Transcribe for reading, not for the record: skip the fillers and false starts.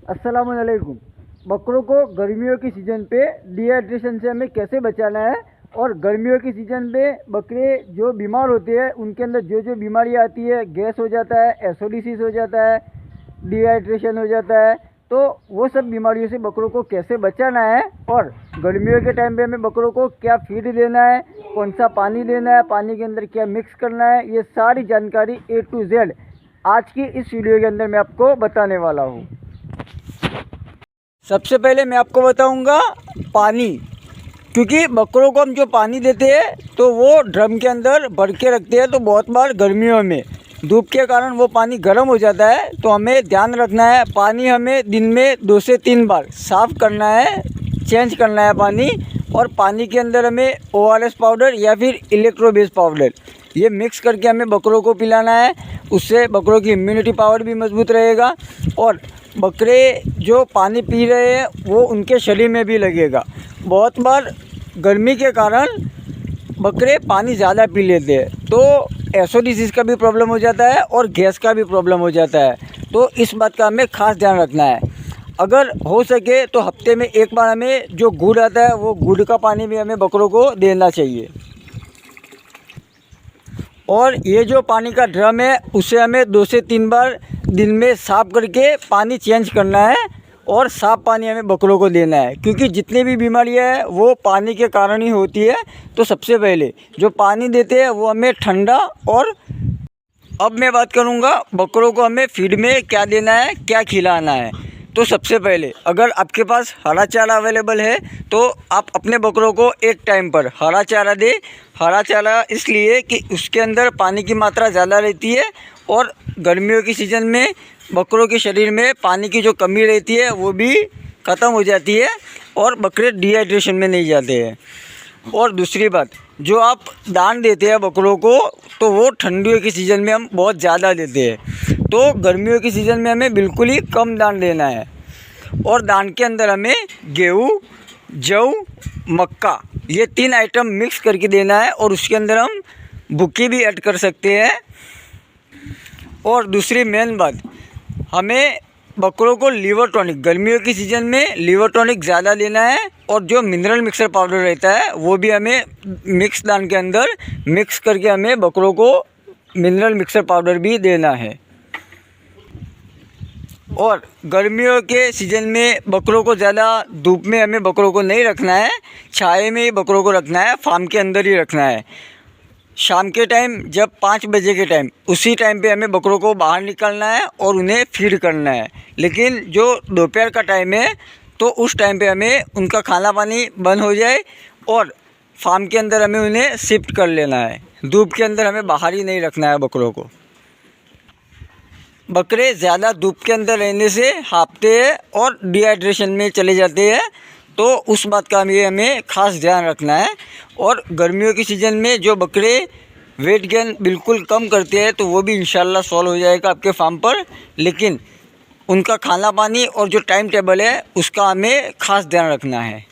अस्सलामुअलैकुम। बकरों को गर्मियों की सीज़न पे डिहाइड्रेशन से हमें कैसे बचाना है और गर्मियों की सीज़न पे बकरे जो बीमार होते हैं उनके अंदर जो जो बीमारियां आती है, गैस हो जाता है, एसोडिसिस हो जाता है, डिहाइड्रेशन हो जाता है, तो वो सब बीमारियों से बकरों को कैसे बचाना है और गर्मियों के टाइम पे हमें बकरों को क्या फीड देना है, कौन सा पानी देना है, पानी के अंदर क्या मिक्स करना है, ये सारी जानकारी A to Z आज की इस वीडियो के अंदर मैं आपको बताने वाला हूँ। सबसे पहले मैं आपको बताऊंगा पानी, क्योंकि बकरों को हम जो पानी देते हैं तो वो ड्रम के अंदर भर के रखते हैं, तो बहुत बार गर्मियों में धूप के कारण वो पानी गर्म हो जाता है, तो हमें ध्यान रखना है पानी हमें दिन में 2 से 3 बार साफ़ करना है, चेंज करना है पानी। और पानी के अंदर हमें ORS पाउडर या फिर इलेक्ट्रोबेस पाउडर ये मिक्स करके हमें बकरों को पिलाना है। उससे बकरों की इम्यूनिटी पावर भी मजबूत रहेगा और बकरे जो पानी पी रहे हैं वो उनके शरीर में भी लगेगा। बहुत बार गर्मी के कारण बकरे पानी ज़्यादा पी लेते हैं, तो एसोडिसिस का भी प्रॉब्लम हो जाता है और गैस का भी प्रॉब्लम हो जाता है, तो इस बात का हमें ख़ास ध्यान रखना है। अगर हो सके तो हफ्ते में एक बार हमें जो गुड़ आता है वो गुड़ का पानी भी हमें बकरों को देना चाहिए। और ये जो पानी का ड्रम है उसे हमें 2 से 3 बार दिन में साफ़ करके पानी चेंज करना है और साफ़ पानी हमें बकरों को देना है, क्योंकि जितनी भी बीमारियां हैं वो पानी के कारण ही होती है। तो सबसे पहले जो पानी देते हैं वो हमें ठंडा। और अब मैं बात करूंगा बकरों को हमें फीड में क्या देना है, क्या खिलाना है। तो सबसे पहले अगर आपके पास हरा चारा अवेलेबल है तो आप अपने बकरों को एक टाइम पर हरा चारा दें। हरा चारा इसलिए कि उसके अंदर पानी की मात्रा ज़्यादा रहती है और गर्मियों की सीज़न में बकरों के शरीर में पानी की जो कमी रहती है वो भी ख़त्म हो जाती है और बकरे डिहाइड्रेशन में नहीं जाते हैं। और दूसरी बात, जो आप दान देते हैं बकरों को तो वो ठंडियों की सीज़न में हम बहुत ज़्यादा देते हैं, तो गर्मियों की सीज़न में हमें बिल्कुल ही कम दान देना है। और दान के अंदर हमें गेहूँ, जौ, मक्का ये 3 आइटम मिक्स करके देना है और उसके अंदर हम बुक्की भी ऐड कर सकते हैं। और दूसरी मेन बात, हमें बकरों को लीवर टॉनिक गर्मियों की सीज़न में लीवर टॉनिक ज़्यादा देना है और जो मिनरल मिक्सर पाउडर रहता है वो भी हमें मिक्स दान के अंदर मिक्स करके हमें बकरों को मिनरल मिक्सर पाउडर भी देना है। और गर्मियों के सीज़न में बकरों को ज़्यादा धूप में हमें बकरों को नहीं रखना है, छाए में ही बकरों को रखना है, फार्म के अंदर ही रखना है। शाम के टाइम जब 5 बजे के टाइम उसी टाइम पे हमें बकरों को बाहर निकालना है और उन्हें फीड करना है। लेकिन जो दोपहर का टाइम है तो उस टाइम पे हमें उनका खाना पानी बंद हो जाए और फार्म के अंदर हमें उन्हें शिफ्ट कर लेना है। धूप के अंदर हमें बाहर ही नहीं रखना है बकरों को। बकरे ज़्यादा धूप के अंदर रहने से हाँफते हैं और डिहाइड्रेशन में चले जाते हैं, तो उस बात का हमें ख़ास ध्यान रखना है। और गर्मियों की सीज़न में जो बकरे वेट गेन बिल्कुल कम करते हैं तो वो भी इंशाल्लाह सॉल्व हो जाएगा आपके फार्म पर, लेकिन उनका खाना पानी और जो टाइम टेबल है उसका हमें ख़ास ध्यान रखना है।